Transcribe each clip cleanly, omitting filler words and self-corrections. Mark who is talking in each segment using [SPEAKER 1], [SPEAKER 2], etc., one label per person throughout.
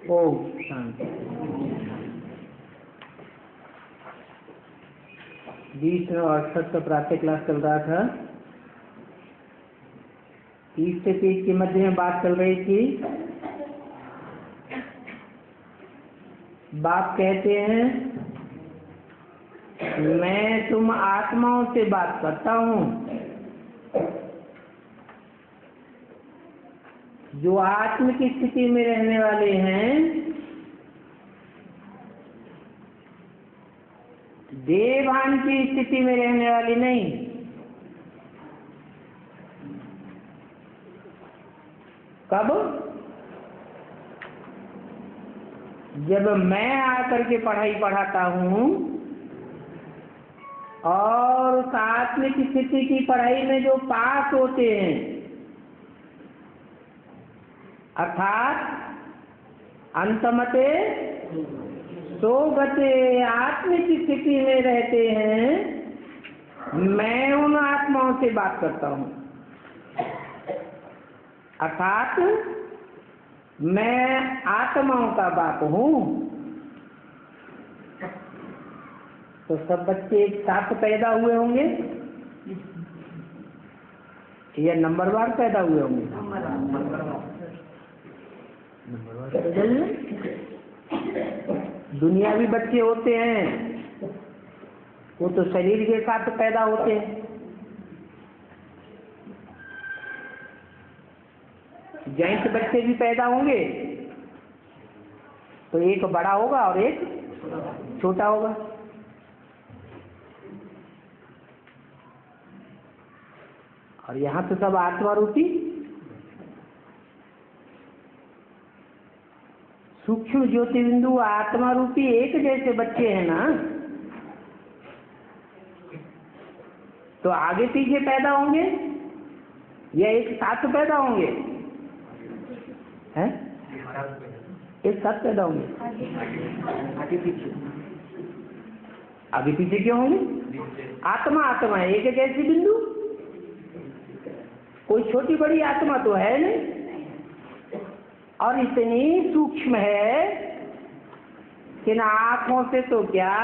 [SPEAKER 1] ओम शांति। 20 और 68 प्रातः क्लास चल रहा था। 30 से 30 के मध्य में बात चल रही थी। बाप कहते हैं मैं तुम आत्माओं से बात करता हूँ, जो आत्म की स्थिति में रहने वाले हैं, देवभान की स्थिति में रहने वाली नहीं। कब? जब मैं आकर के पढ़ाई पढ़ाता हूँ और उस आत्मिक स्थिति की पढ़ाई में जो पास होते हैं, अर्थात अंतमते सोगते आत्मिक स्थिति में रहते हैं, मैं उन आत्माओं से बात करता हूँ। अर्थात मैं आत्माओं का बाप हूँ। तो सब बच्चे एक साथ पैदा हुए होंगे या नंबरवार पैदा हुए होंगे? दुनियावी बच्चे होते हैं वो तो शरीर के साथ पैदा होते हैं। जैंट बच्चे भी पैदा होंगे तो एक बड़ा होगा और एक छोटा होगा। और यहाँ तो सब आत्मा रूपी सूक्ष्म ज्योति बिंदु आत्मा रूपी एक जैसे बच्चे हैं ना, तो आगे पीछे पैदा होंगे या एक साथ पैदा होंगे? हैं? एक साथ पैदा होंगे। आगे पीछे क्यों होंगे? आत्मा आत्मा है, एक जैसी बिंदु। कोई छोटी बड़ी आत्मा तो है नहीं, और इतनी सूक्ष्म है कि ना आंखों से तो क्या,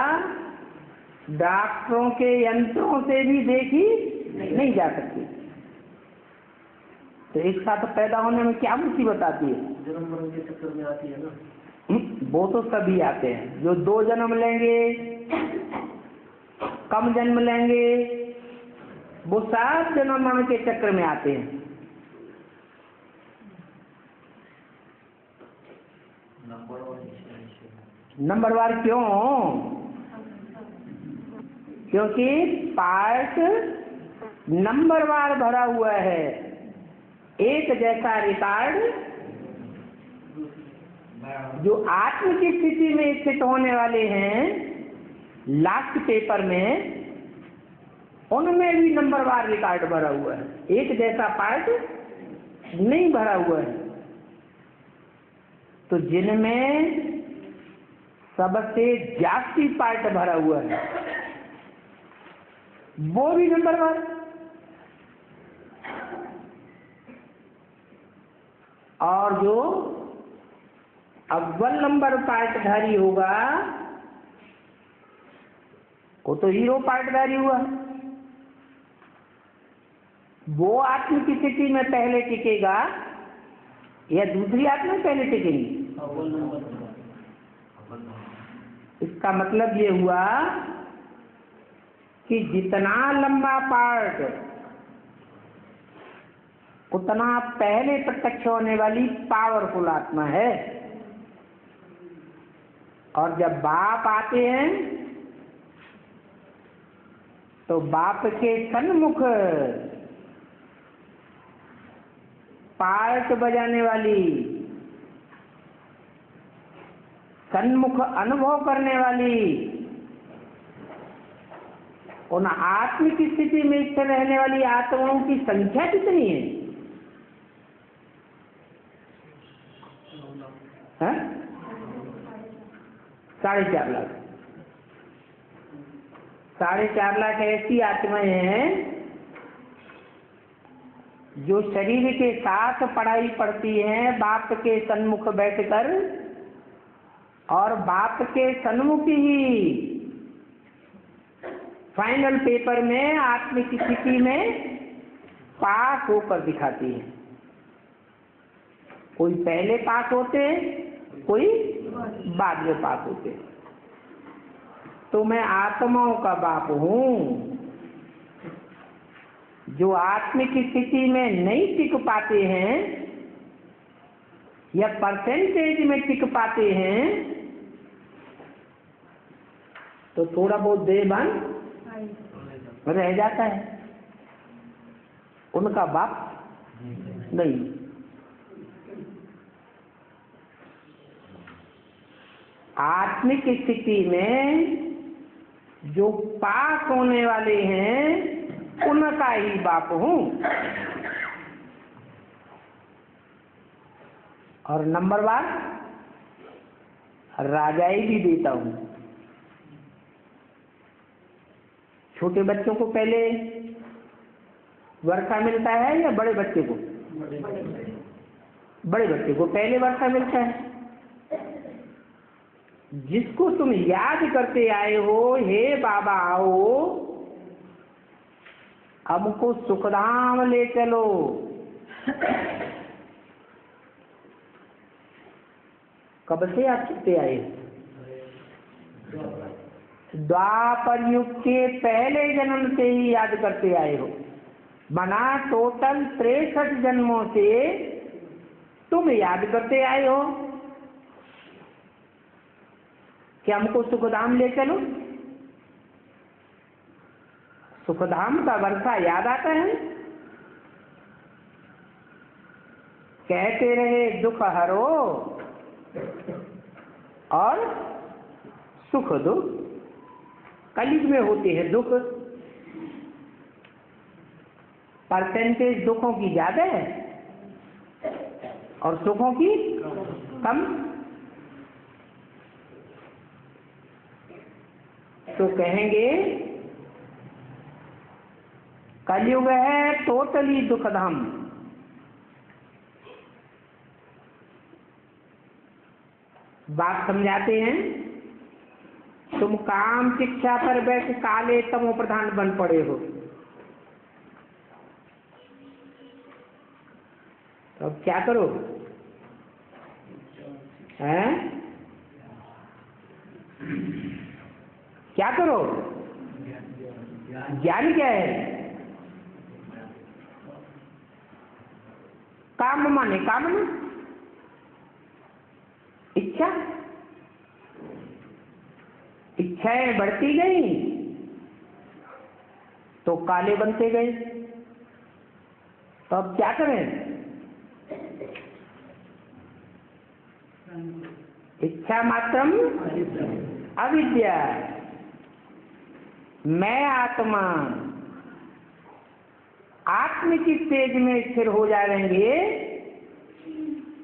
[SPEAKER 1] डॉक्टरों के यंत्रों से भी देखी नहीं जा सकती। तो एक साथ पैदा होने में क्या मुसीबत आती है?
[SPEAKER 2] जन्म मरण के चक्कर में आती है ना।
[SPEAKER 1] वो तो सभी आते हैं। जो 2 जन्म लेंगे, कम जन्म लेंगे, वो 7 जन्म मरण के चक्कर में आते हैं। नंबरवार क्यों? क्योंकि पार्ट नंबरवार भरा हुआ है। एक जैसा रिकॉर्ड जो आत्म की स्थिति में स्थित होने वाले हैं लास्ट पेपर में, उनमें भी नंबरवार रिकॉर्ड भरा हुआ है। एक जैसा पार्ट नहीं भरा हुआ है। तो जिनमें सबसे जास्ती पार्ट भरा हुआ है वो भी नंबरवार। और जो अव्वल नंबर पार्टधारी होगा वो तो हीरो पार्टधारी हुआ। वो आत्म की स्थिति में पहले टिकेगा या दूसरी आत्मा पहले टिकेगी? इसका मतलब ये हुआ कि जितना लंबा पार्ट उतना पहले प्रत्यक्ष होने वाली पावरफुल आत्मा है। और जब बाप आते हैं तो बाप के सन्मुख पार्ट बजाने वाली, सन्मुख अनुभव करने वाली उन आत्मिक स्थिति में स्थिर रहने वाली आत्माओं की संख्या कितनी है? हैं? 4.5 लाख। 4.5 लाख ऐसी आत्माएं हैं जो शरीर के साथ पढ़ाई पढ़ती हैं, बाप के सन्मुख बैठकर और बाप के सन्मुख ही फाइनल पेपर में आत्मिक स्थिति में पास होकर दिखाती है। कोई पहले पास होते, कोई बाद में पास होते। तो मैं आत्माओं का बाप हूँ। जो आत्मिक स्थिति में नहीं टिक पाते हैं या परसेंटेज में टिक पाते हैं, तो थोड़ा बहुत देहभान रह जाता है, उनका बाप नहीं। आत्मिक स्थिति में जो पास होने वाले हैं उनका ही बाप हूँ। और नंबर 1 राजाई भी देता हूँ। छोटे बच्चों को पहले वर्षा मिलता है या बड़े बच्चे को? बड़े बच्चे को पहले वर्षा मिलता है। जिसको तुम याद करते आए हो, हे बाबा आओ हमको सुखधाम ले चलो, कब से आप चलते आए? द्वापर युग के पहले जन्म से ही याद करते आए हो। मना टोटल 63 जन्मों से तुम याद करते आए हो कि हमको सुखधाम ले चलो। सुखधाम का वर्षा याद आता है। कहते रहे दुख हरो और सुख दो। कलयुग में होते हैं दुख। परसेंटेज दुखों की ज्यादा है और सुखों की कम। तो कहेंगे कलयुग है टोटली दुखधाम। बात समझाते हैं। तुम काम शिक्षा पर बैठ काले तमो प्रधान बन पड़े हो। तो अब क्या करो? हैं? क्या करो? ज्ञान क्या है? काम माने कामना, इच्छा। इच्छाएं बढ़ती गई तो काले बनते गए। तो अब क्या करें? इच्छा मात्रम अविद्या। मैं आत्मा आत्मिक स्टेज में स्थिर हो जाएंगे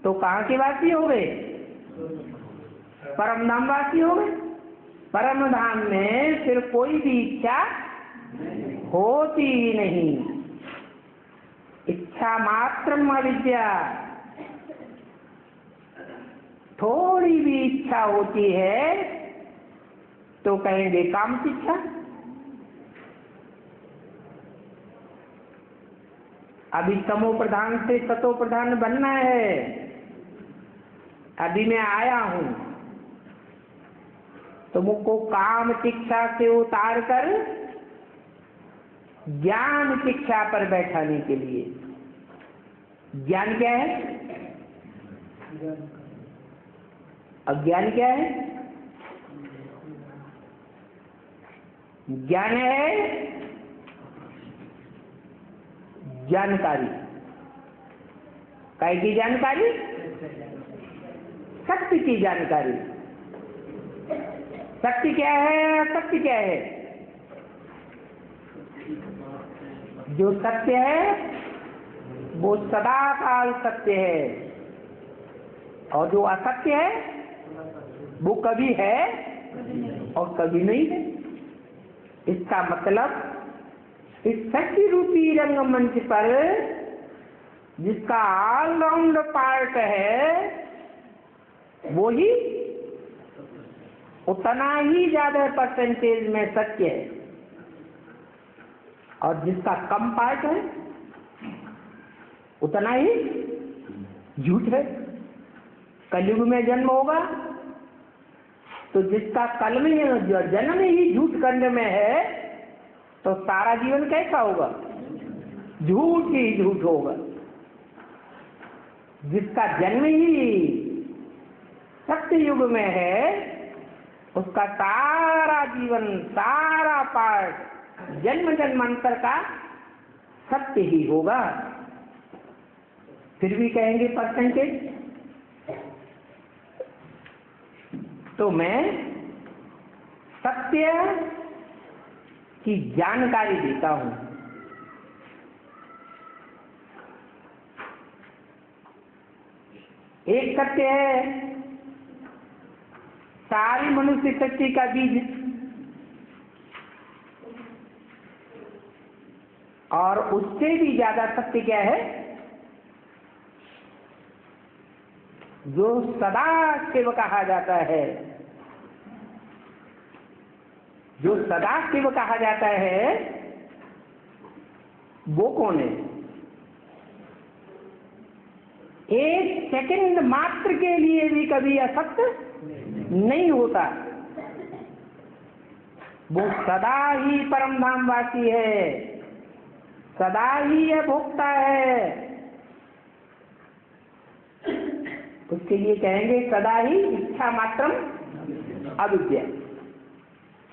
[SPEAKER 1] तो कहाँ के वासी हो गए? परम धाम वासी हो गए। परम धाम में फिर कोई भी इच्छा होती ही नहीं। इच्छा मात्रम अविद्या। थोड़ी भी इच्छा होती है तो कहेंगे काम की इच्छा। अभी तमो प्रधान से सतो प्रधान बनना है। अभी मैं आया हूं तो मुझको काम शिक्षा से उतार कर ज्ञान शिक्षा पर बैठाने के लिए। ज्ञान क्या है? अज्ञान क्या है? ज्ञान है जानकारी। काय की जानकारी? शक्ति की जानकारी। शक्ति क्या है? शक्ति क्या है? जो सत्य है वो सदा काल सत्य है और जो असत्य है वो कभी है और कभी नहीं है। इसका मतलब इस शक्ति रूपी रंगमंच पर जिसका ऑलराउंड पार्ट है वो ही उतना ही ज्यादा परसेंटेज में सत्य है, और जिसका कम पार्ट है उतना ही झूठ है। कलयुग में जन्म होगा तो जिसका कल में जन्म ही झूठ करने में है, तो सारा जीवन कैसा होगा? झूठ ही झूठ होगा। जिसका जन्म ही सत्य युग में है, उसका सारा जीवन, सारा पाठ जन्म जन्मांतर का सत्य ही होगा। फिर भी कहेंगे परसेंटेज। तो मैं सत्य की जानकारी देता हूं। एक सत्य है, सारी मनुष्य शक्ति का बीज, और उससे भी ज्यादा सत्य क्या है? जो सदा शिव कहा जाता है, जो सदा शिव कहा जाता है, वो कौन है? एक सेकंड मात्र के लिए भी कभी असत्य नहीं होता। वो सदा ही परम धाम वासी है, सदा ही यह भोक्ता है। उसके लिए कहेंगे सदा ही इच्छा मात्रम अविद्या।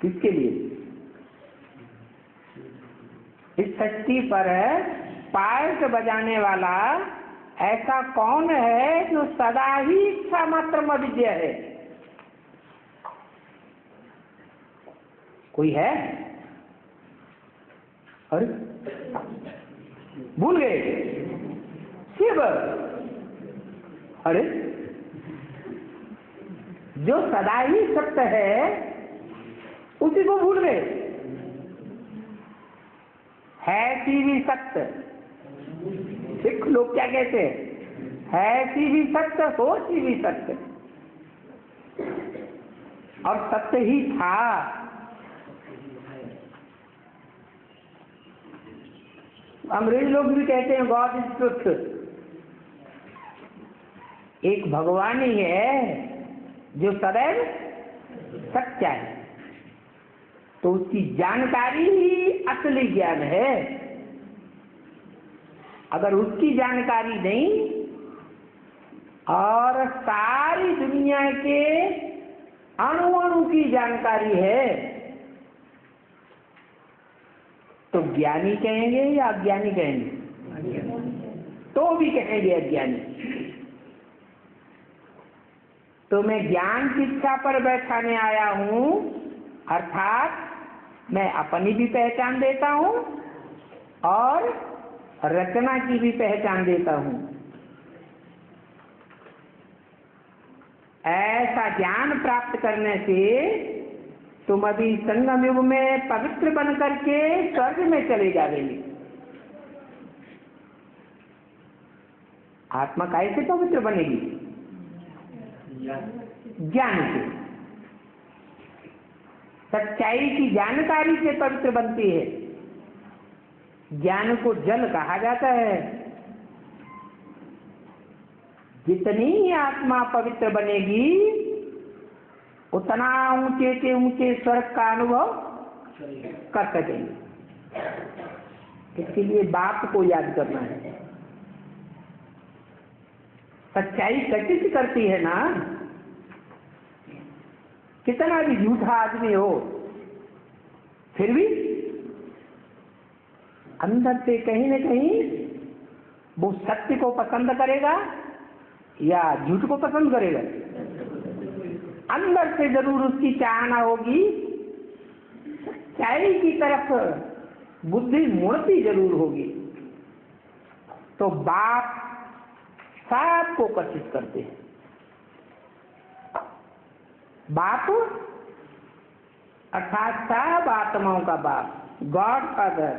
[SPEAKER 1] किसके लिए? इस सृष्टि पर पार्ट बजाने वाला ऐसा कौन है जो सदा ही इच्छा मात्रम अविद्या है? कोई है? अरे भूल गए? शिव। अरे जो सदा ही सत्य है उसी को भूल गए। है सी भी सत्य। सिख लोग क्या कहते हैं? है सी भी सत्य, हो सी भी सत्य। और सत्य ही था। अंग्रेज लोग भी कहते हैं गॉड इज ट्रुथ। एक भगवान ही है जो सदैव सत्य है। तो उसकी जानकारी ही असली ज्ञान है। अगर उसकी जानकारी नहीं और सारी दुनिया के अणु अणु की जानकारी है, तो ज्ञानी कहेंगे या अज्ञानी कहेंगे? तो भी कहेंगे अज्ञानी। तो मैं ज्ञान शिक्षा पर बैठाने आया हूं, अर्थात मैं अपनी भी पहचान देता हूं और रचना की भी पहचान देता हूं। ऐसा ज्ञान प्राप्त करने से तुम अभी संगम युग में पवित्र बन करके स्वर्ग में चले जाएंगे। आत्मा कैसे पवित्र बनेगी? ज्ञान से, सच्चाई की जानकारी से पवित्र बनती है। ज्ञान को जल कहा जाता है। जितनी आत्मा पवित्र बनेगी उतना ऊंचे से ऊंचे स्वर्ग का अनुभव कर सकेंगे। इसके लिए बाप को याद करना है। सच्चाई कटित करती है ना। कितना भी झूठा आदमी हो, फिर भी अंदर से कहीं न कहीं वो सत्य को पसंद करेगा या झूठ को पसंद करेगा? अंदर से जरूर उसकी चाहना होगी, सच्चाई की तरफ बुद्धि मुड़ती जरूर होगी। तो बाप सबको कर्षित करते हैं। बाप अर्थात सब आत्माओं का बाप, गॉड फादर।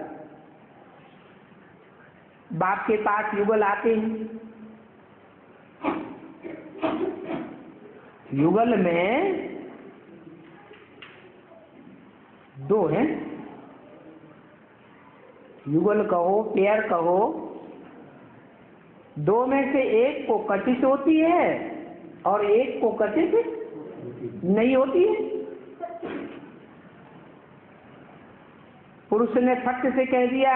[SPEAKER 1] बाप के पास युगल आते हैं। युगल में दो हैं, युगल कहो पेयर कहो, दो में से एक को कशिश होती है और एक को कशिश नहीं होती है। पुरुष ने फट से कह दिया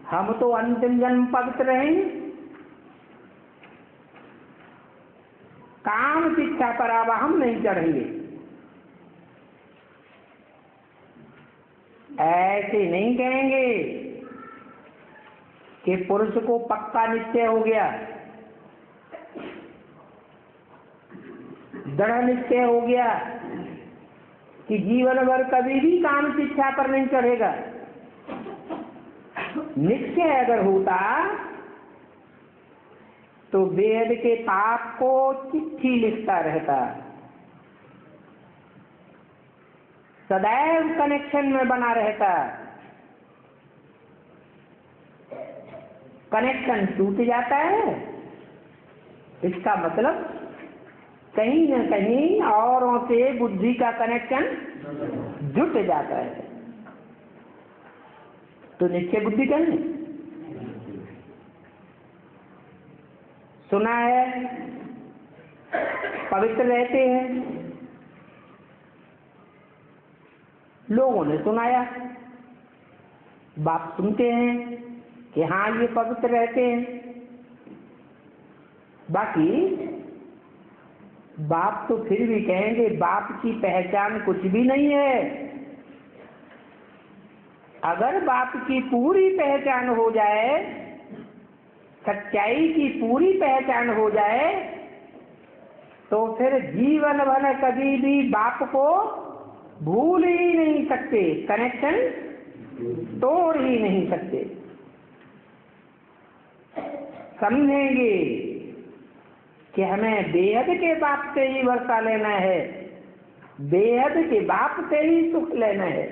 [SPEAKER 1] हम तो अंतिम जन्म पवित्र रहेंगे, काम शिक्षा पर अब हम नहीं चढ़ेंगे। ऐसे नहीं कहेंगे कि पुरुष को पक्का निश्चय हो गया, दृढ़ निश्चय हो गया कि जीवन भर कभी भी काम शिक्षा पर नहीं चढ़ेगा। निश्चय अगर होता तो वेद के पाप को चिट्ठी लिखता रहता, सदैव कनेक्शन में बना रहता। कनेक्शन टूट जाता है, इसका मतलब कहीं न कहीं औरों से बुद्धि का कनेक्शन जुट जाता है। तो निश्चय बुद्धि कहें। सुना है पवित्र रहते हैं, लोगों ने सुनाया, बाप सुनते हैं कि हाँ ये पवित्र रहते हैं। बाकी बाप तो फिर भी कहेंगे बाप की पहचान कुछ भी नहीं है। अगर बाप की पूरी पहचान हो जाए, सच्चाई की पूरी पहचान हो जाए, तो फिर जीवन भर कभी भी बाप को भूल ही नहीं सकते, कनेक्शन तोड़ ही नहीं सकते। समझेंगे कि हमें बेहद के बाप से ही वर्षा लेना है, बेहद के बाप से ही सुख लेना है।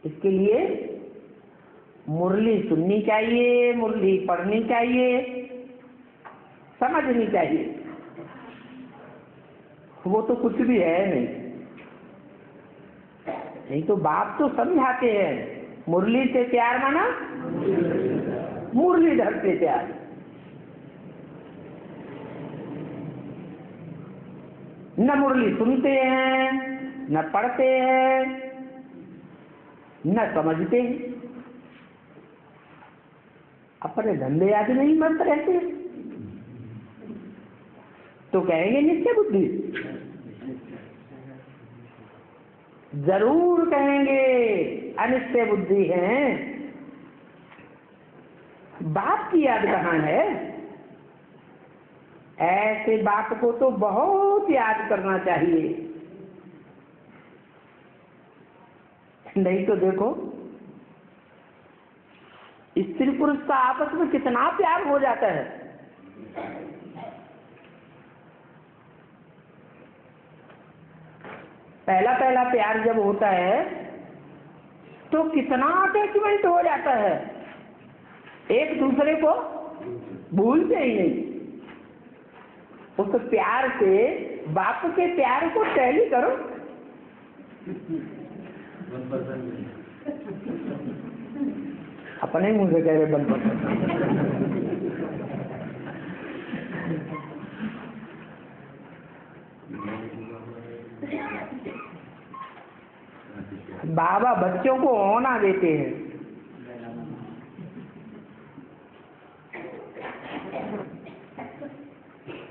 [SPEAKER 1] इसके लिए मुरली सुननी चाहिए, मुरली पढ़नी चाहिए, समझनी चाहिए। वो तो कुछ भी है नहीं तो बाप तो समझाते हैं मुरली से प्यार माना मुरलीधर से प्यार। न मुरली सुनते हैं, न पढ़ते हैं, न समझते हैं, अपने धंधे आदि नहीं मस्त रहते, तो कहेंगे निश्चय बुद्धि। जरूर कहेंगे अनिश्चय बुद्धि है। बाप की याद कहाँ है? ऐसे बाप को तो बहुत याद करना चाहिए। नहीं तो देखो स्त्री पुरुष का आपस में कितना प्यार हो जाता है। पहला पहला प्यार जब होता है तो कितना अटैचमेंट हो जाता है, एक दूसरे को भूलते ही नहीं। उस प्यार से बाप के प्यार को टैली करो। अपने मुंह से कह रहे बन बाबा बच्चों को होना देते हैं।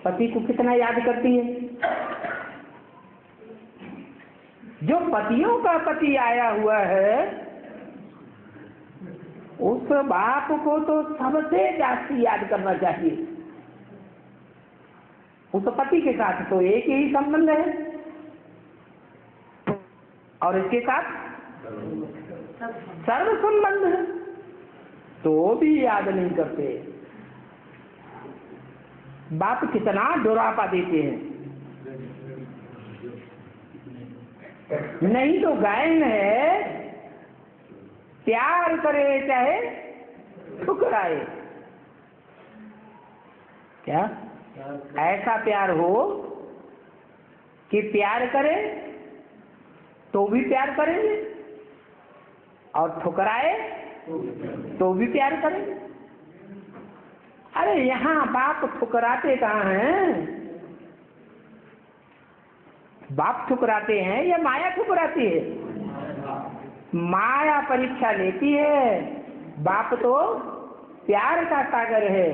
[SPEAKER 1] पति को कितना याद करती है। जो पतियों का पति आया हुआ है उस बाप को तो सबसे जास्ती याद करना चाहिए। उस पति के साथ तो एक ही संबंध है और इसके साथ सर्व संबंध है, तो भी याद नहीं करते। बाप कितना डोरापा देते हैं। नहीं तो गायन है, प्यार करे चाहे ठुकराए। क्या ऐसा प्यार हो कि प्यार करे तो भी प्यार करेंगे और ठुकराए तो भी प्यार करेंगे। अरे यहाँ बाप ठुकराते कहाँ हैं? बाप ठुकराते हैं या माया ठुकराती है? माया परीक्षा लेती है, बाप तो प्यार का सागर है।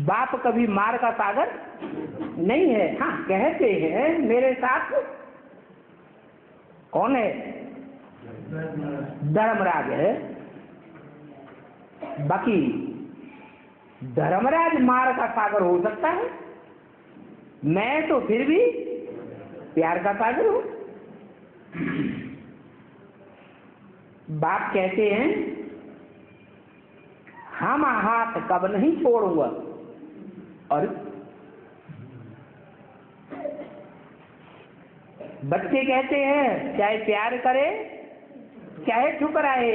[SPEAKER 1] बाप कभी मार का सागर नहीं है। हाँ, कहते हैं मेरे साथ कौन है? धर्मराज है। बाकी धर्मराज मार का सागर हो सकता है, मैं तो फिर भी प्यार का सागर हूं। बाप कहते हैं हम हाथ कब नहीं छोड़ूंगा, और बच्चे कहते हैं चाहे प्यार करे चाहे ठुकराए,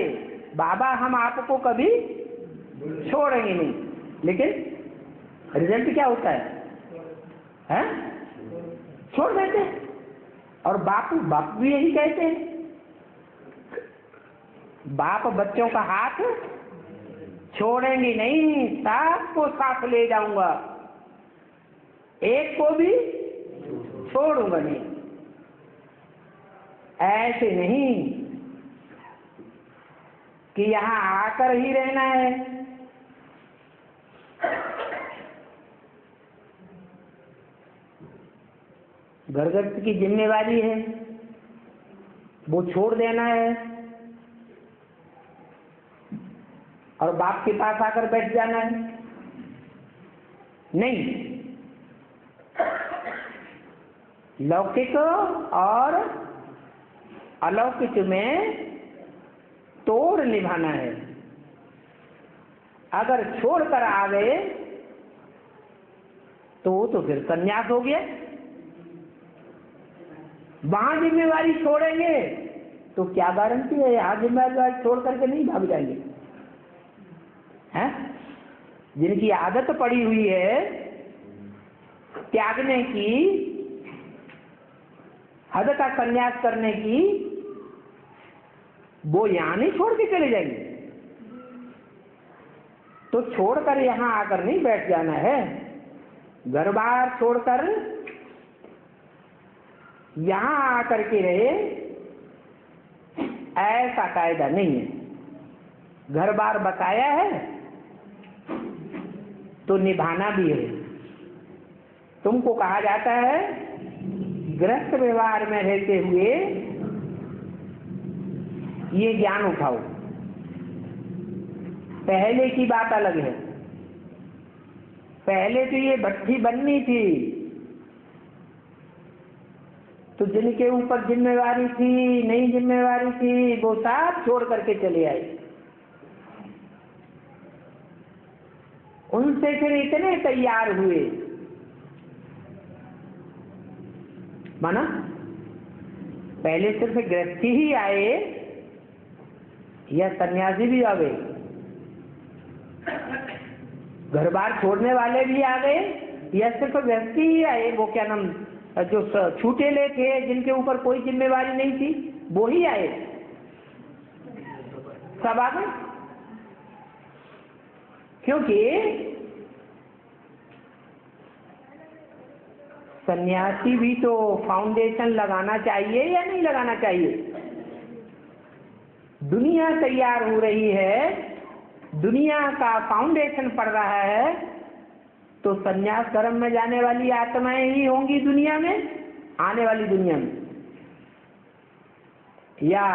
[SPEAKER 1] बाबा हम आपको कभी छोड़ेंगे नहीं। लेकिन रिजल्ट क्या होता है? हैं? छोड़ देते हैं। और बाप भी यही कहते हैं, बाप बच्चों का हाथ छोड़ेंगे नहीं, सबको साथ ले जाऊंगा, एक को भी छोड़ूंगा नहीं। ऐसे नहीं कि यहां आकर ही रहना है। घर गृहस्थ की जिम्मेवारी है, वो छोड़ देना है और बाप के पास आकर बैठ जाना है। नहीं, लौकिक और अलौकिक में तोड़ निभाना है। अगर छोड़कर आ गए तो फिर संन्यास हो गया। वहां जिम्मेवारी छोड़ेंगे तो क्या गारंटी है यहाँ जिम्मेवारी छोड़ करके नहीं भाग जाएंगे? हैं? जिनकी आदत पड़ी हुई है त्यागने की, हद का संन्यास करने की, वो यहां नहीं छोड़ के चले जाएंगे। तो छोड़कर यहां आकर नहीं बैठ जाना है। घर बार छोड़कर यहां आकर के रहे, ऐसा कायदा नहीं है। घर बार बसाया है तो निभाना भी है। तुमको कहा जाता है गृहस्थ व्यवहार में रहते हुए ये ज्ञान उठाओ। पहले की बात अलग है। पहले तो ये भट्ठी बननी थी, तो जिनके ऊपर जिम्मेवारी थी, नई जिम्मेवारी थी, वो सब छोड़ करके चले आए। उनसे फिर इतने तैयार हुए, माना पहले सिर्फ गृहस्थी ही आए या सन्यासी भी आ गए? घर बार छोड़ने वाले भी आ गए या सिर्फ गृहस्थी ही आए? वो क्या नाम, जो छूटेले थे जिनके ऊपर कोई जिम्मेवारी नहीं थी, वो ही आए? सब आ गए। क्योंकि सन्यासी भी तो फाउंडेशन लगाना चाहिए या नहीं लगाना चाहिए? दुनिया तैयार हो रही है, दुनिया का फाउंडेशन पड़ रहा है, तो सन्यास धर्म में जाने वाली आत्माएं ही होंगी दुनिया में, आने वाली दुनिया में, या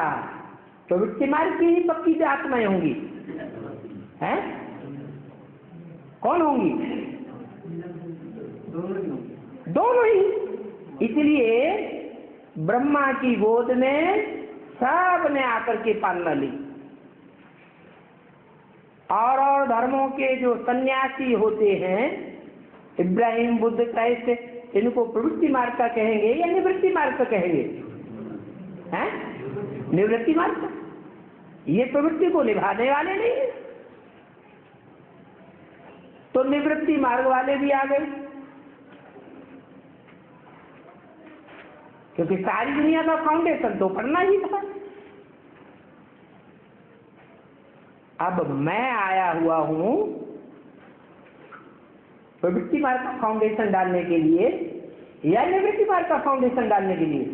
[SPEAKER 1] प्रवृत्ति मार्ग की ही पक्की आत्माएं होंगी? हैं? कौन होंगी? दोनों ही। इसलिए ब्रह्मा की गोद में सब ने आकर के पालना ली। और धर्मों के जो सन्यासी होते हैं, इब्राहिम, बुद्ध, क्राइस्ट, इनको प्रवृत्ति मार्ग का कहेंगे या निवृत्ति मार्ग का कहेंगे? हैं? निवृत्ति मार्ग का। ये प्रवृत्ति को निभाने वाले नहीं है, तो निवृत्ति मार्ग वाले भी आ गए। क्योंकि सारी दुनिया का फाउंडेशन तो पढ़ना ही था। अब मैं आया हुआ हूं प्रवृत्ति मार्ग का फाउंडेशन डालने के लिए या निवृत्ति मार्ग का फाउंडेशन डालने के लिए?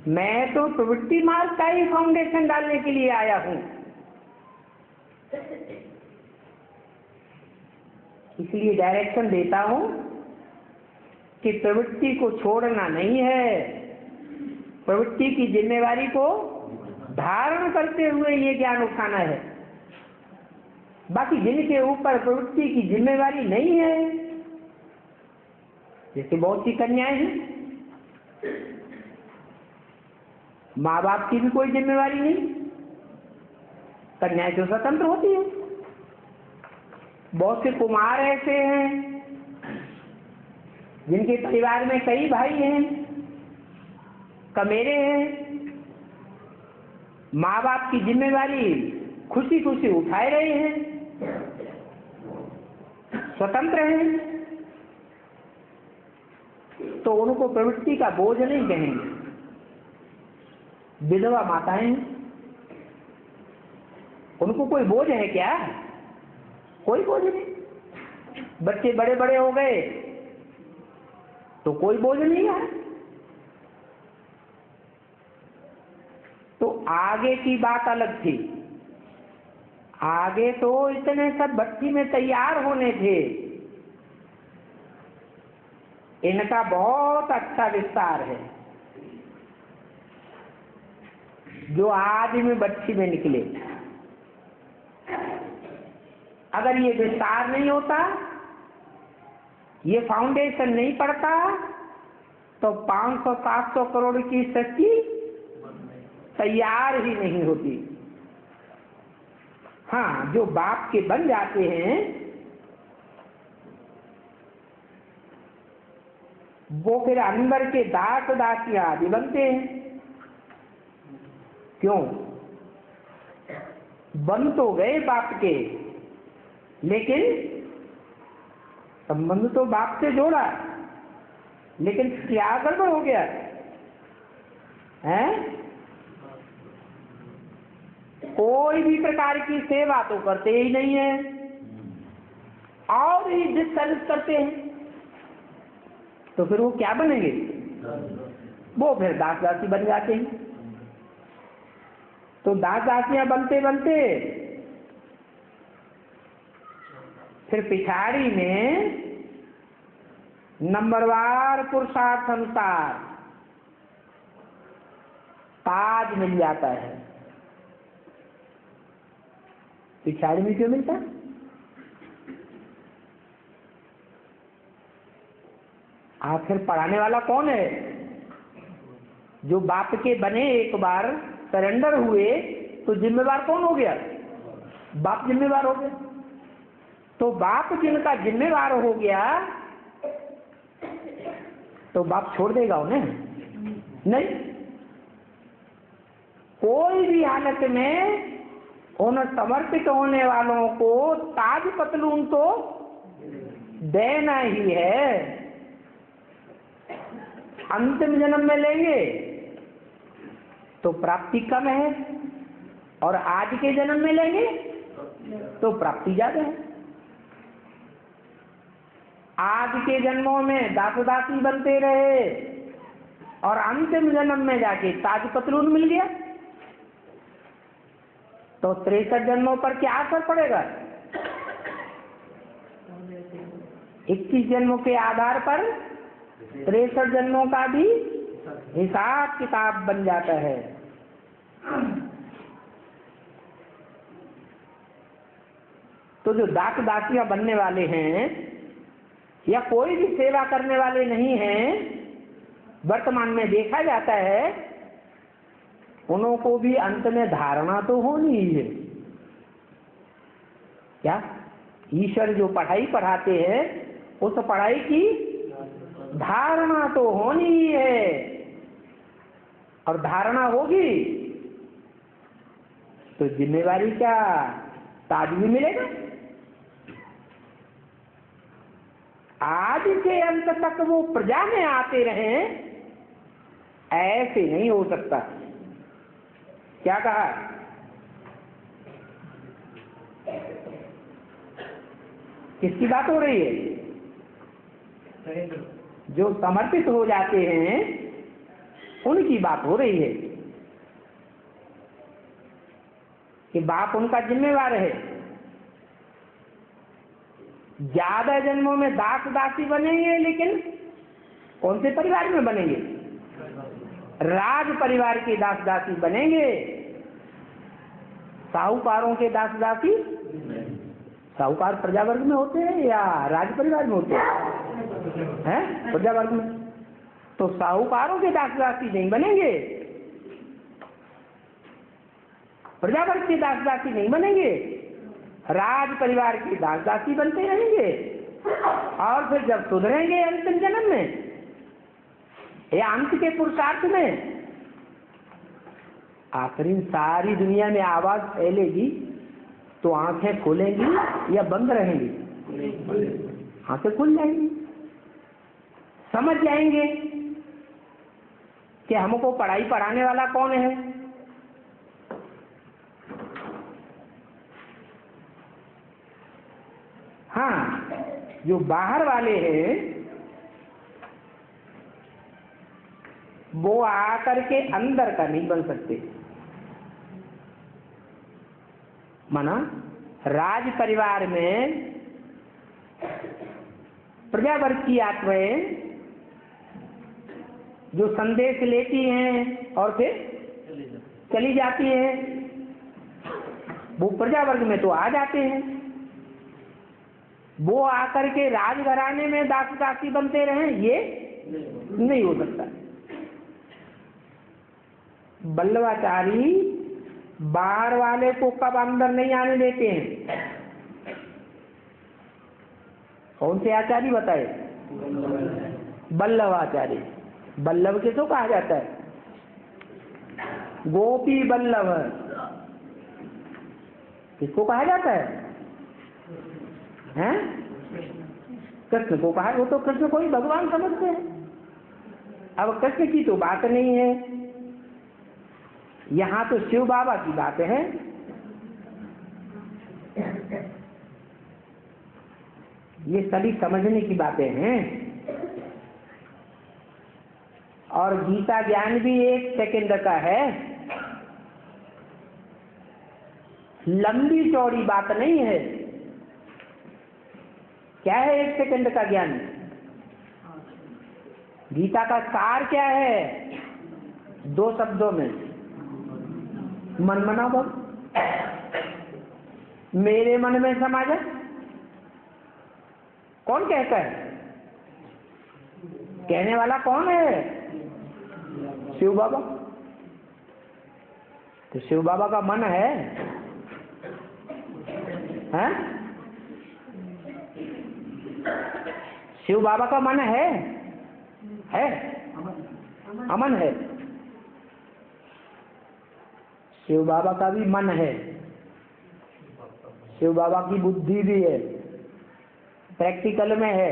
[SPEAKER 1] मैं तो प्रवृत्ति मार्ग का ही फाउंडेशन डालने के लिए आया हूं। इसलिए डायरेक्शन देता हूं कि प्रवृत्ति को छोड़ना नहीं है, प्रवृत्ति की जिम्मेवारी को धारण करते हुए ये ज्ञान उठाना है। बाकी जिनके ऊपर प्रवृत्ति की जिम्मेवारी नहीं है, जैसे बहुत सी कन्याएं हैं, माँ बाप की भी कोई जिम्मेवारी नहीं, कन्याएं तो स्वतंत्र होती है। बहुत से कुमार ऐसे हैं जिनके परिवार में कई भाई हैं, कमेरे हैं, माँ बाप की जिम्मेवारी खुशी खुशी उठाए रहे हैं, स्वतंत्र हैं, तो उनको प्रवृत्ति का बोझ नहीं कहेंगे। विधवा माताएं, उनको कोई बोझ है क्या? कोई बोझ नहीं। बच्चे बड़े बड़े हो गए तो कोई बोझ नहीं है। तो आगे की बात अलग थी। आगे तो इतने सब भट्टी में तैयार होने थे, इनका बहुत अच्छा विस्तार है। जो आज में भट्टी में निकले, अगर ये विस्तार नहीं होता, ये फाउंडेशन नहीं पड़ता, तो 500-700 करोड़ की सृष्टि तैयार ही नहीं होती। हाँ, जो बाप के बन जाते हैं वो फिर अंदर के दास दासियां आदि बनते हैं। क्यों? बन तो गए बाप के, लेकिन संबंध तो बाप से जोड़ा, लेकिन क्या गड़बड़ हो गया है? कोई भी प्रकार की सेवा तो करते ही नहीं है और ही डिस्टर्ब करते हैं, तो फिर वो क्या बनेंगे? वो फिर दास दासी बन जाते हैं। तो दास दासियां बनते बनते फिर पिछाड़ी में नंबरवार पुरुषार्थ अनुसार ताज मिल जाता है। पिछाड़ी में क्यों मिलता? आखिर पढ़ाने वाला कौन है? जो बाप के बने, एक बार सरेंडर हुए तो जिम्मेवार कौन हो गया? बाप जिम्मेवार हो गया। तो बाप जिनका जिम्मेवार हो गया तो बाप छोड़ देगा उन्हें? नहीं। कोई भी हालत में उन समर्पित होने वालों को ताज पतलून तो देना ही है। अंतिम जन्म में लेंगे तो प्राप्ति कम है, और आज के जन्म में लेंगे तो प्राप्ति ज्यादा है। आज के जन्मों में दास दासी बनते रहे और अंतिम जन्म में जाके ताज पतलून मिल गया, तो 63 जन्मों पर क्या असर पड़ेगा? 21 जन्मों के आधार पर 63 जन्मों का भी हिसाब किताब बन जाता है। तो जो दास दासियां बनने वाले हैं या कोई भी सेवा करने वाले नहीं हैं, वर्तमान में देखा जाता है उनको भी अंत में धारणा तो होनी ही है। क्या? ईश्वर जो पढ़ाई पढ़ाते हैं उस पढ़ाई की धारणा तो होनी ही है, और धारणा होगी तो जिम्मेवारी क्या? ताज भी मिलेगा। आज के अंत तक वो प्रजा में आते रहे ऐसे नहीं हो सकता। क्या कहा? किसकी बात हो रही है? जो समर्पित हो जाते हैं उनकी बात हो रही है कि बाप उनका जिम्मेवार है। ज्यादा जन्मों में दास दासी बनेंगे, लेकिन कौन से परिवार में बनेंगे? राज परिवार के दास दासी बनेंगे। साहूकारों के दास दासी, साहूकार प्रजा वर्ग में होते हैं या राज परिवार में होते हैं? प्रजा वर्ग में। तो साहूकारों के दास दासी नहीं बनेंगे, प्रजा वर्ग के दास दासी नहीं बनेंगे, राज परिवार के दास दासी बनते रहेंगे। और फिर जब सुधरेंगे अंतिम जन्म में या अंत के पुरुषार्थ में, आखिरी सारी दुनिया में आवाज फैलेगी तो आंखें खुलेंगी या बंद रहेंगी? आंखें खुल जाएंगी। समझ जाएंगे कि हमको पढ़ाई पढ़ाने वाला कौन है। हाँ, जो बाहर वाले हैं वो आकर के अंदर का नहीं बन सकते। माना राज परिवार में प्रजा वर्ग की आत्माएं जो संदेश लेती हैं और फिर चली जाती हैं, वो प्रजा वर्ग में तो आ जाते हैं। वो आकर के राजघराने में दास दासी बनते रहे, ये नहीं हो सकता। बल्लवाचारी बाहर वाले को कब अंदर नहीं आने देते हैं? कौन से आचार्य बताए? बल्लवाचारी। बल्लभ किसको कहा जाता है? गोपी बल्लभ किसको कहा जाता है? हैं? कृष्ण को कहा। वो तो कृष्ण को ही भगवान समझते हैं। अब कृष्ण की तो बात नहीं है, यहाँ तो शिव बाबा की बात है। ये सभी समझने की बातें हैं। और गीता ज्ञान भी 1 सेकंड का है, लंबी चौड़ी बात नहीं है। क्या है 1 सेकंड का ज्ञान? गीता का सार क्या है? 2 शब्दों में, मन मना बोल। मेरे मन में समा जा। कौन कहता है? कहने वाला कौन है? शिव बाबा। तो शिव बाबा का मन है, हैं? शिव बाबा का मन है? अमन है। शिव बाबा का भी मन है, शिव बाबा की बुद्धि भी है, प्रैक्टिकल में है,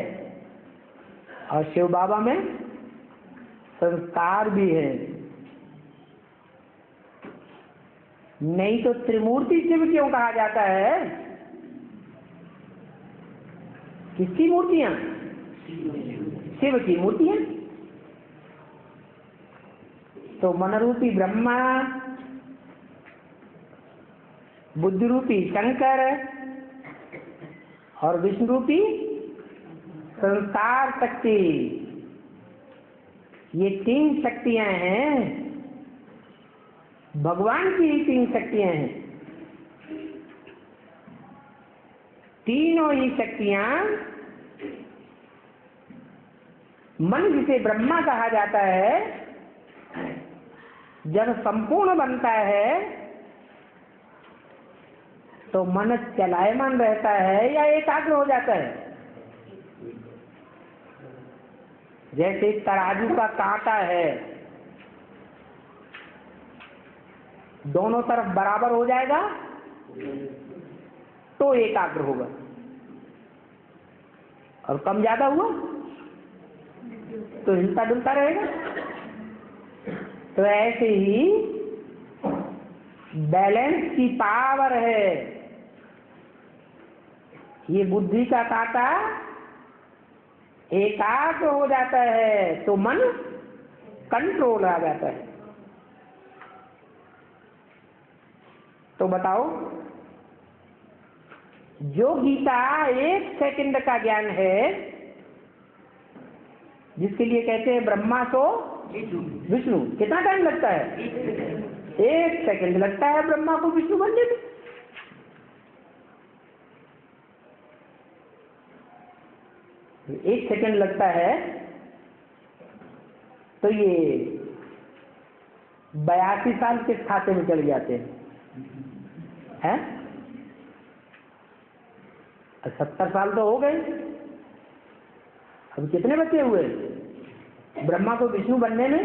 [SPEAKER 1] और शिव बाबा में संस्कार भी है। नहीं तो त्रिमूर्ति शिव क्यों कहा जाता है? किसकी मूर्तियां? शिव की मूर्तियां। तो मन रूपी ब्रह्मा, बुद्धि रूपी शंकर और विष्णु रूपी संसार शक्ति, ये 3 शक्तियां हैं। भगवान की ही 3 शक्तियां हैं। तीनों ही शक्तियां, मन जिसे ब्रह्मा कहा जाता है, जब संपूर्ण बनता है तो मन चलायमान रहता है या एकाग्र हो जाता है? जैसे तराजू का कांटा है, दोनों तरफ बराबर हो जाएगा तो एकाग्र होगा, और कम ज्यादा हुआ तो हिलता डुलता रहेगा। तो ऐसे ही बैलेंस की पावर है। ये बुद्धि का कांटा एकाग्र हो जाता है तो मन कंट्रोल आ जाता है। तो बताओ, जो गीता 1 सेकंड का ज्ञान है, जिसके लिए कहते हैं ब्रह्मा तो विष्णु, कितना टाइम लगता है? 1 सेकंड लगता है ब्रह्मा को विष्णु बनने में। एक सेकंड लगता है तो ये 82 साल के खाते में चले जाते हैं। 70 साल तो हो गए, अब कितने बचे हुए ब्रह्मा को विष्णु बनने में?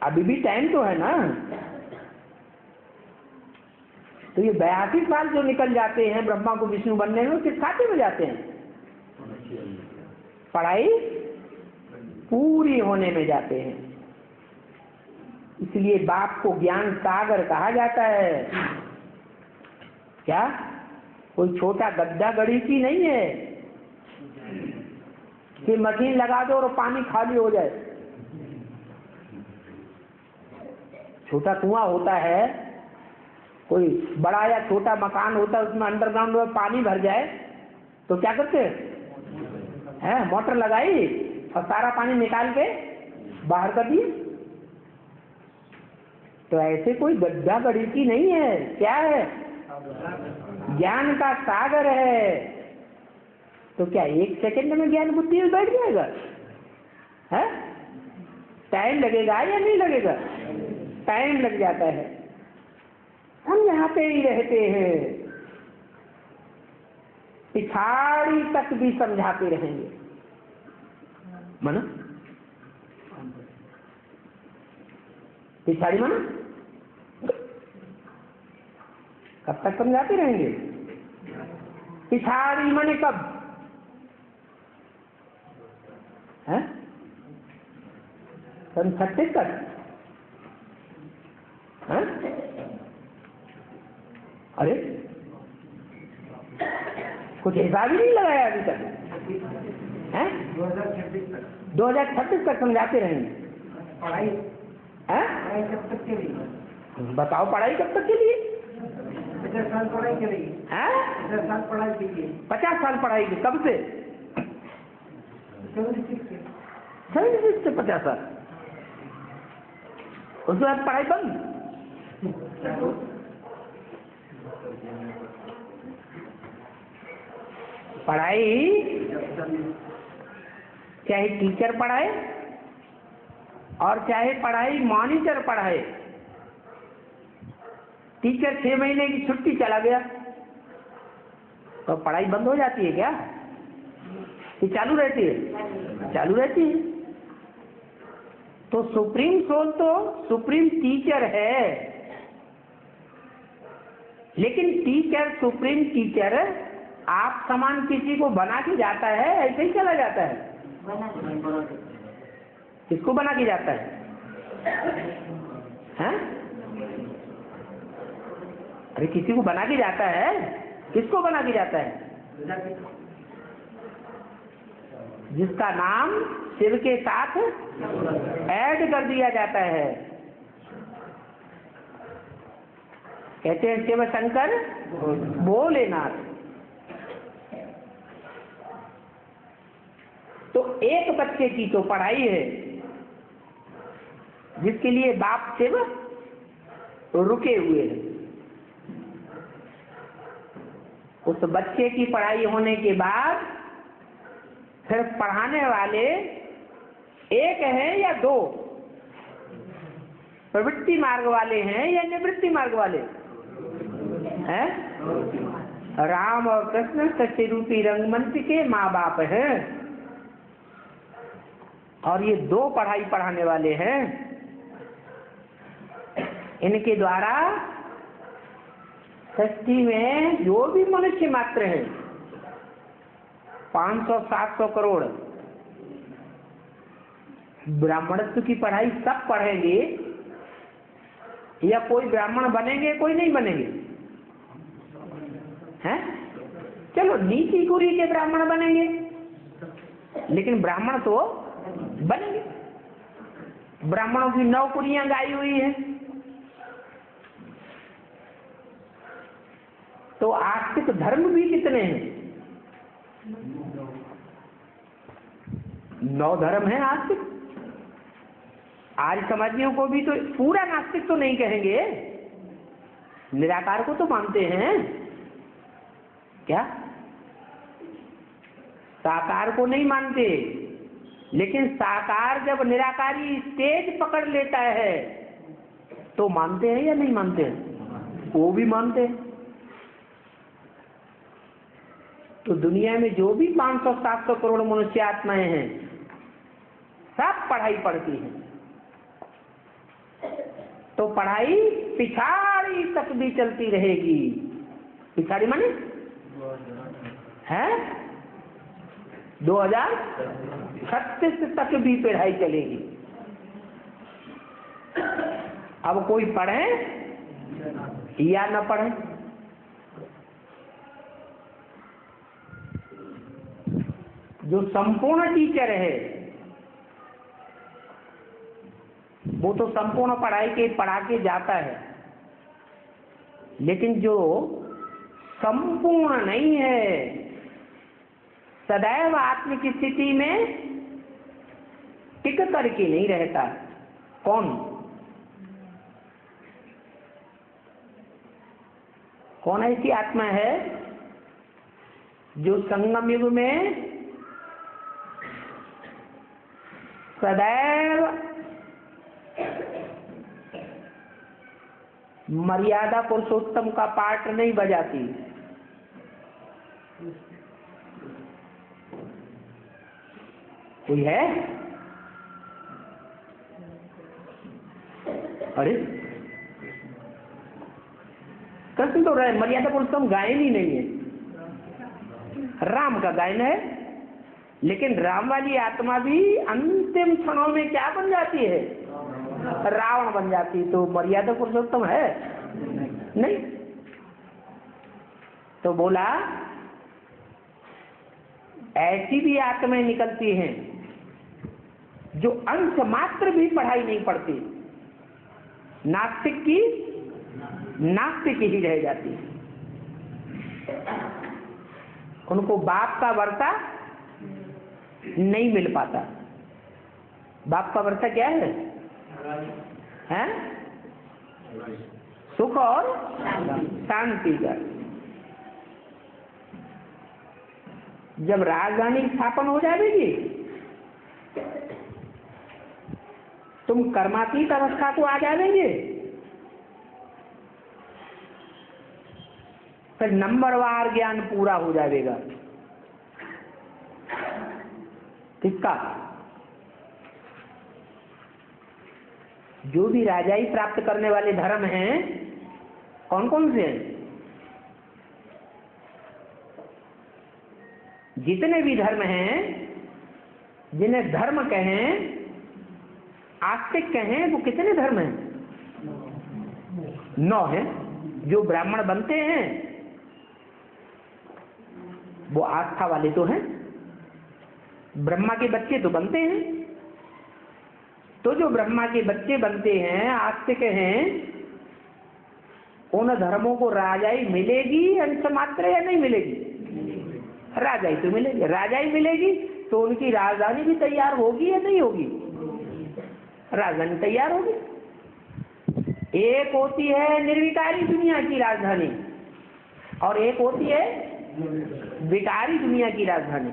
[SPEAKER 1] अभी भी टाइम तो है ना। तो ये 82 साल जो निकल जाते हैं ब्रह्मा को विष्णु बनने में, किस खाते में जाते हैं? पढ़ाई पूरी होने में जाते हैं। इसलिए बाप को ज्ञान सागर कहा जाता है। क्या कोई छोटा गड्ढा गणिती नहीं है कि मशीन लगा दो और पानी खाली हो जाए। छोटा कुआं होता है, कोई बड़ा या छोटा मकान होता है, उसमें अंडरग्राउंड में पानी भर जाए तो क्या करते हैं? मोटर लगाई और सारा पानी निकाल के बाहर कर दिए। तो ऐसे कोई गड्ढा गणिती नहीं है। क्या है? ज्ञान का सागर है। तो क्या 1 सेकंड में ज्ञान बुद्धि में बैठ जाएगा? है? टाइम लगेगा या नहीं लगेगा? टाइम लग जाता है। हम यहाँ पे ही रहते हैं, पिछाड़ी तक भी समझाते रहेंगे। माना पिछाड़ी माना कब तक समझाते रहेंगे? पिछाड़ी माने कब? है 36 तक? है? अरे कुछ हिसाब ही नहीं लगाया अभी तक। हैं? 2026 तक समझाते रहेंगे।
[SPEAKER 2] पढ़ाई कब तक के लिए?
[SPEAKER 1] बताओ, पढ़ाई कब तक के लिए?
[SPEAKER 2] 50 साल पढ़ाई करेगी। 50 साल पढ़ाई के लिए।
[SPEAKER 1] 50 साल पढ़ाई की? कब से? 76 से 50 साल। उसके बाद पढ़ाई बंद। पढ़ाई चाहे टीचर पढ़ाए और चाहे पढ़ाई मॉनिटर पढ़ाए। टीचर 6 महीने की छुट्टी चला गया तो पढ़ाई बंद हो जाती है क्या? कि चालू रहती है? चालू रहती है। तो सुप्रीम सोल तो सुप्रीम टीचर है, लेकिन टीचर, सुप्रीम टीचर आप समान किसी को बना के जाता है? ऐसे ही चला जाता है? किसको बना के जाता है? हैं? अरे किसी को बना के जाता है? किसको बना के जाता है? जिसका नाम शिव के साथ ऐड कर दिया जाता है। कहते हैं शिव शंकर भोलेनाथ। तो एक बच्चे की तो पढ़ाई है जिसके लिए बाप शिव रुके हुए हैं। उस बच्चे की पढ़ाई होने के बाद फिर पढ़ाने वाले एक हैं या 2? प्रवृत्ति मार्ग वाले हैं या निवृत्ति मार्ग वाले हैं? राम और कृष्ण सच्चे रूपी रंगमंच के माँ बाप हैं और ये 2 पढ़ाई पढ़ाने वाले हैं। इनके द्वारा सृष्टि में जो भी मनुष्य मात्र है 500-700 करोड़ ब्राह्मणत्व की पढ़ाई सब पढ़ेंगे या कोई ब्राह्मण बनेंगे कोई नहीं बनेंगे? हैं? चलो नीति कुरी के ब्राह्मण बनेंगे, लेकिन ब्राह्मण तो बनेंगे। ब्राह्मणों की 9 कुरियां गाई हुई हैं। तो आस्तिक धर्म भी कितने हैं? 9 धर्म हैं आस्तिक। आर्य समाजियों को भी तो पूरा नास्तिक तो नहीं कहेंगे, निराकार को तो मानते हैं क्या? साकार को नहीं मानते, लेकिन साकार जब निराकारी स्टेज पकड़ लेता है तो मानते हैं या नहीं मानते हैं? वो भी मानते हैं। तो दुनिया में जो भी 500-700 करोड़ मनुष्य आत्माएं हैं, सब पढ़ाई पढ़ती हैं। तो पढ़ाई पिछाड़ी तक भी चलती रहेगी। पिछाड़ी माने है 2036 तक भी पढ़ाई चलेगी। अब कोई पढ़े या न पढ़े, जो संपूर्ण टीचर है वो तो संपूर्ण पढ़ा के जाता है, लेकिन जो संपूर्ण नहीं है, सदैव आत्म की स्थिति में टिक करके नहीं रहता, कौन ऐसी आत्मा है जो संगम युग में सदैव मर्यादा पुरुषोत्तम का पाठ नहीं बजाती? कोई है? अरे कृष्ण तो रहे, मर्यादा पुरुषोत्तम गायन ही नहीं है। राम का गायन है, लेकिन राम वाली आत्मा भी अंतिम क्षणों में क्या बन जाती है? रावण बन जाती। तो मर्यादा पुरुषोत्तम है नहीं। तो बोला ऐसी भी आत्माएं निकलती हैं जो अंश मात्र भी पढ़ाई नहीं पढ़ती, नास्तिक की नास्तिक ही रह जाती है। उनको बाप का वर्षा नहीं मिल पाता। बाप का वर्षा क्या है? हैं? सुख और शांति का। जब राजधानी स्थापन हो जाएगी, तुम कर्मातीत अवस्था को आ जाएंगे, फिर नंबरवार ज्ञान पूरा हो जाएगा। किसका? जो भी राजाई प्राप्त करने वाले धर्म हैं, कौन कौन से हैं? जितने भी धर्म हैं, जिन्हें धर्म कहें, आस्तिक कहें, वो कितने धर्म हैं? 9 हैं। जो ब्राह्मण बनते हैं वो आस्था वाले तो हैं, ब्रह्मा के बच्चे तो बनते हैं। तो जो ब्रह्मा के बच्चे बनते हैं, आस्तिक हैं, उन धर्मों को राजाई मिलेगी अंश मात्र या नहीं मिलेगी? राजाई तो मिलेगी। राजाई मिलेगी तो उनकी राजधानी भी तैयार होगी या नहीं होगी? राजधानी तैयार होगी। एक होती है निर्विकारी दुनिया की राजधानी और एक होती है विकारी दुनिया की राजधानी।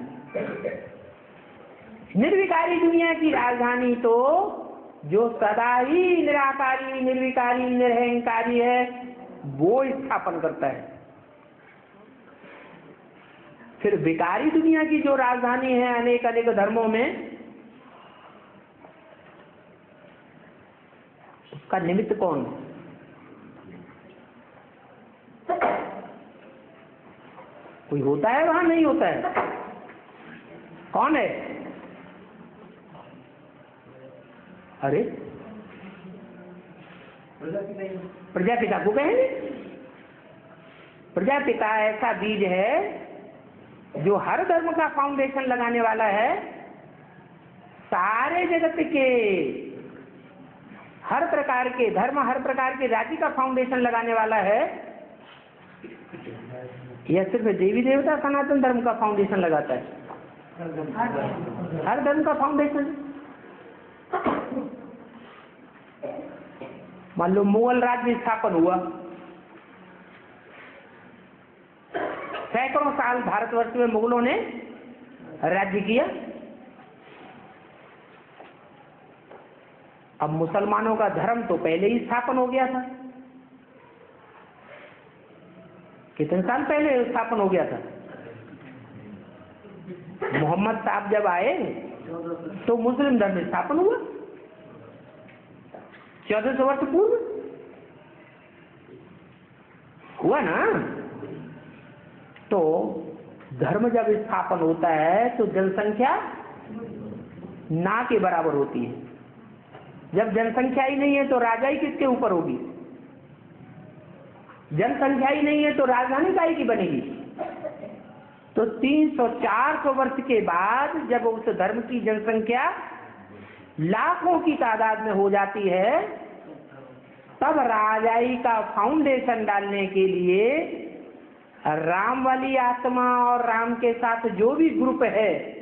[SPEAKER 1] निर्विकारी दुनिया की राजधानी तो जो सदा ही निराकारी, निर्विकारी, निरहंकारी है, वो स्थापन करता है। फिर विकारी दुनिया की जो राजधानी है अनेक अनेक धर्मों में, उसका निमित्त कौन? कोई होता है वहां? नहीं होता है। कौन है? अरे प्रजापिता को कहेंगे। प्रजापिता ऐसा बीज है जो हर धर्म का फाउंडेशन लगाने वाला है, सारे जगत के हर प्रकार के धर्म, हर प्रकार के जाति का फाउंडेशन लगाने वाला है। यह सिर्फ देवी देवता सनातन धर्म का फाउंडेशन लगाता है? हर धर्म का फाउंडेशन। मान लो मुगल राज्य स्थापन हुआ, सैकड़ों साल भारतवर्ष में मुगलों ने राज्य किया। अब मुसलमानों का धर्म तो पहले ही स्थापन हो गया था। कितने साल पहले स्थापन हो गया था? मोहम्मद साहब जब आए तो मुस्लिम धर्म स्थापन हुआ 1400 वर्ष पूर्व, हुआ ना। तो धर्म जब स्थापन होता है तो जनसंख्या ना के बराबर होती है। जब जनसंख्या ही नहीं है तो राजाई किसके ऊपर होगी? जनसंख्या ही नहीं है तो राजधानी काहे की बनेगी? तो 300-400 वर्ष के बाद जब उस धर्म की जनसंख्या लाखों की तादाद में हो जाती है, तब राजाई का फाउंडेशन डालने के लिए राम वाली आत्मा और राम के साथ जो भी ग्रुप है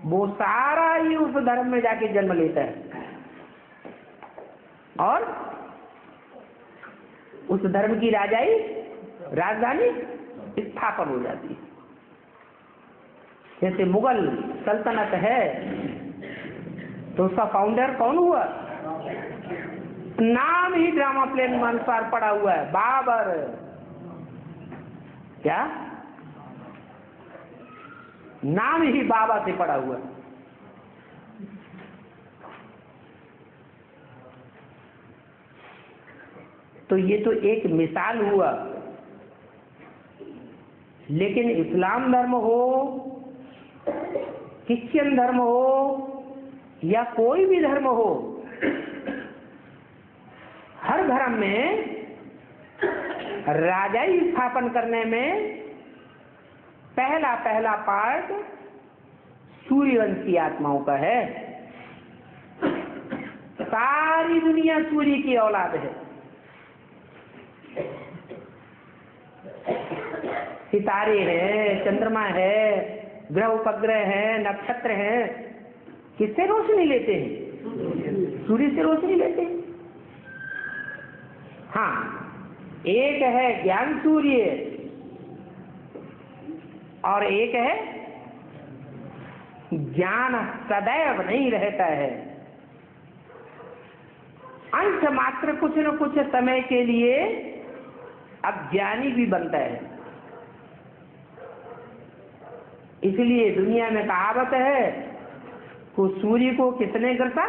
[SPEAKER 1] वो सारा ही उस धर्म में जाके जन्म लेता है और उस धर्म की राजाई राजधानी स्थापन हो जाती है। जैसे मुगल सल्तनत है तो उसका फाउंडर कौन हुआ? नाम ही ड्रामा प्ले में अनुसार पड़ा हुआ है, बाबर। क्या नाम ही बाबा से पड़ा हुआ है। तो ये तो एक मिसाल हुआ, लेकिन इस्लाम धर्म हो, क्रिश्चियन धर्म हो या कोई भी धर्म हो, हर धर्म में राजाई स्थापन करने में पहला पार्ट सूर्यवंशी आत्माओं का है। सारी दुनिया सूर्य की औलाद है। सितारे हैं, चंद्रमा है, ग्रह उपग्रह हैं, नक्षत्र हैं, किससे रोशनी लेते हैं? सूर्य से रोशनी लेते हैं। हाँ, एक है ज्ञान सूर्य और एक है ज्ञान सदैव नहीं रहता है, अंश मात्र कुछ न कुछ समय के लिए अज्ञानी भी बनता है। इसलिए दुनिया में कहावत है कि सूर्य को किसने ग्रसा?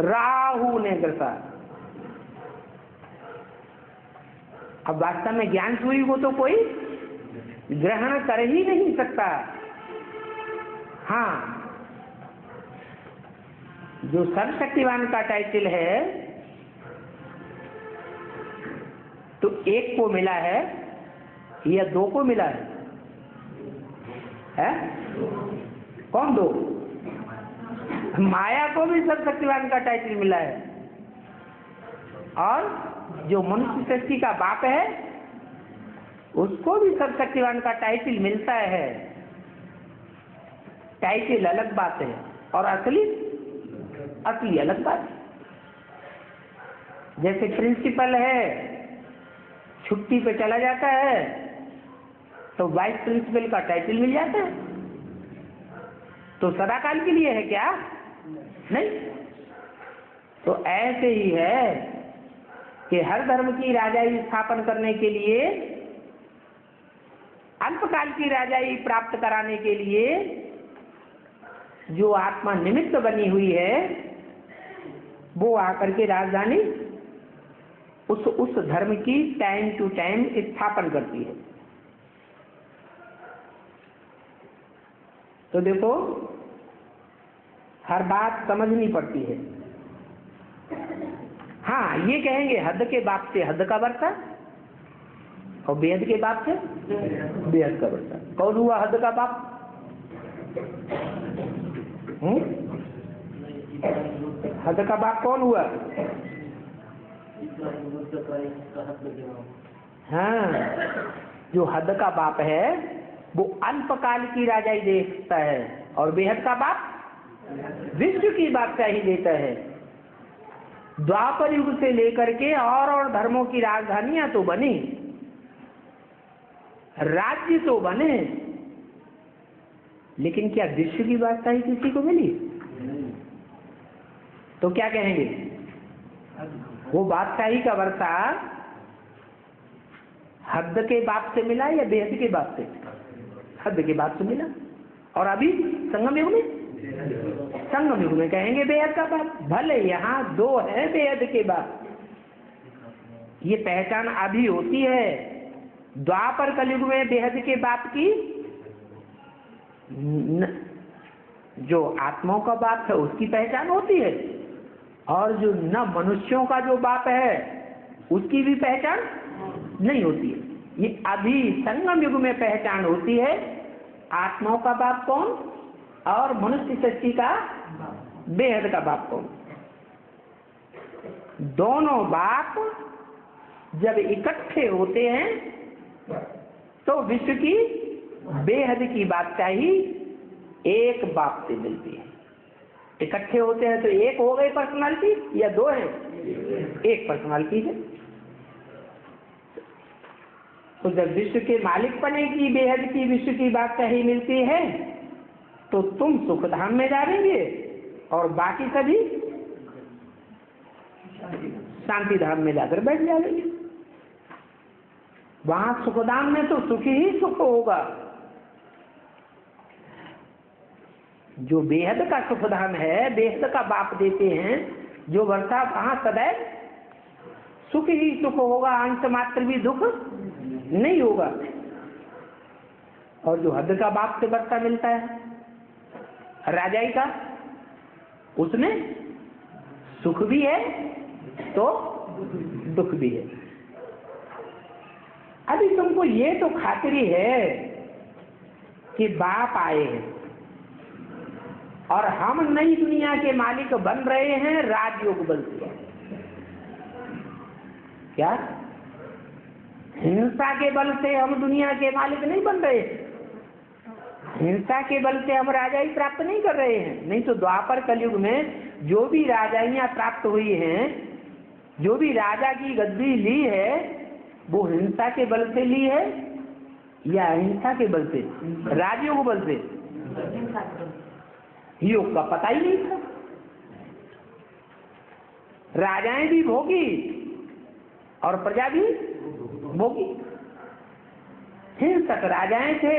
[SPEAKER 1] राहु ने ग्रसा। अब वास्तव में ज्ञान सूर्य को तो कोई ग्रहण कर ही नहीं सकता। हाँ, जो सर्वशक्तिवान का टाइटल है तो एक को मिला है या दो को मिला है? कौन दो? माया को भी सर्वशक्तिवान का टाइटल मिला है और जो मनुष्य सृष्टि का बाप है उसको भी सर्वशक्तिवान का टाइटल मिलता है। टाइटल अलग बात है और असली अलग बात है। जैसे प्रिंसिपल है, छुट्टी पे चला जाता है तो वाइस प्रिंसिपल का टाइटल मिल जाता है, तो सदाकाल के लिए है क्या? नहीं। तो ऐसे ही है कि हर धर्म की राजाई स्थापन करने के लिए, अल्पकाल की राजाई प्राप्त कराने के लिए जो आत्मा निमित्त बनी हुई है वो आकर के राजधानी उस धर्म की टाइम टू टाइम स्थापन करती है। तो देखो, हर बात समझनी पड़ती है। हाँ, ये कहेंगे हद के बाप से हद का वर्षा और बेहद के बाप से बेहद का वर्षा। कौन हुआ हद का बाप? हद का बाप कौन हुआ? हाँ, जो हद का बाप है वो अल्पकाल की राजाई देखता है और बेहद का बाप विश्व की बादशाही देता है। द्वापर युग से लेकर के और धर्मों की राजधानियां तो बनी, राज्य तो बने, लेकिन क्या विश्व की बादशाही किसी को मिली? तो क्या कहेंगे? वो बादशाही का वर्षा हद के बाप से मिला या बेहद के बाप से? हद के बाप से मिला। और अभी संगम युग में, संगम युग में कहेंगे बेहद का बाप। भले यहाँ दो है बेहद के बाप, ये पहचान अभी होती है। द्वापर कलयुग में बेहद के बाप की जो आत्माओं का बाप है उसकी पहचान होती है, और जो न मनुष्यों का जो बाप है उसकी भी पहचान नहीं होती है। ये अभी संगम युग में पहचान होती है आत्माओं का बाप कौन और मनुष्य सृष्टि का बेहद का बाप कौन। दोनों बाप जब इकट्ठे होते हैं तो विश्व की बेहद की बादशाही एक बाप से मिलती है। इकट्ठे होते हैं तो एक हो गई पर्सनालिटी या दो है? एक पर्सनालिटी है। तो जब विश्व के मालिक पने की बेहद की विश्व की बादशाही मिलती है तो तुम सुखधाम में जाएंगे और बाकी सभी शांति धाम में जाकर बैठ जाएंगे। वहां सुखधाम में तो सुख ही सुख होगा। जो बेहद का सुखधाम है, बेहद का बाप देते हैं जो वर्षा, वहां सदैव सुख ही सुख होगा, अंश मात्र भी दुख नहीं होगा। और जो हद का बाप से वर्षा मिलता है राजाई का, उसमें सुख भी है तो दुख भी है। अभी तुमको ये तो खातिरी है कि बाप आए हैं और हम नई दुनिया के मालिक बन रहे हैं राजयोग बल से। क्या हिंसा के बल से हम दुनिया के मालिक नहीं बन रहे? हिंसा के बल से हम राजाई प्राप्त नहीं कर रहे हैं। नहीं तो द्वापर कलयुग में जो भी राजाइयां प्राप्त हुई हैं, जो भी राजा की गद्दी ली है, वो हिंसा के बल से ली है या अहिंसा के बल से? राजयोग बल से। योग का पता ही नहीं था। राजाएं भी भोगी और प्रजा भी भोगी। हिंसक राजाएं थे।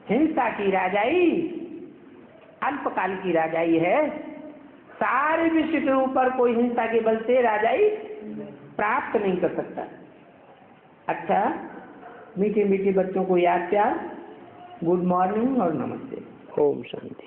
[SPEAKER 1] हिंसा की राजाई अल्पकाल की राजाई है। सारे विश्व के ऊपर कोई हिंसा के बल से राजाई प्राप्त नहीं कर सकता। अच्छा, मीठे मीठे बच्चों को याद प्यार, गुड मॉर्निंग और नमस्ते। ओम शांति।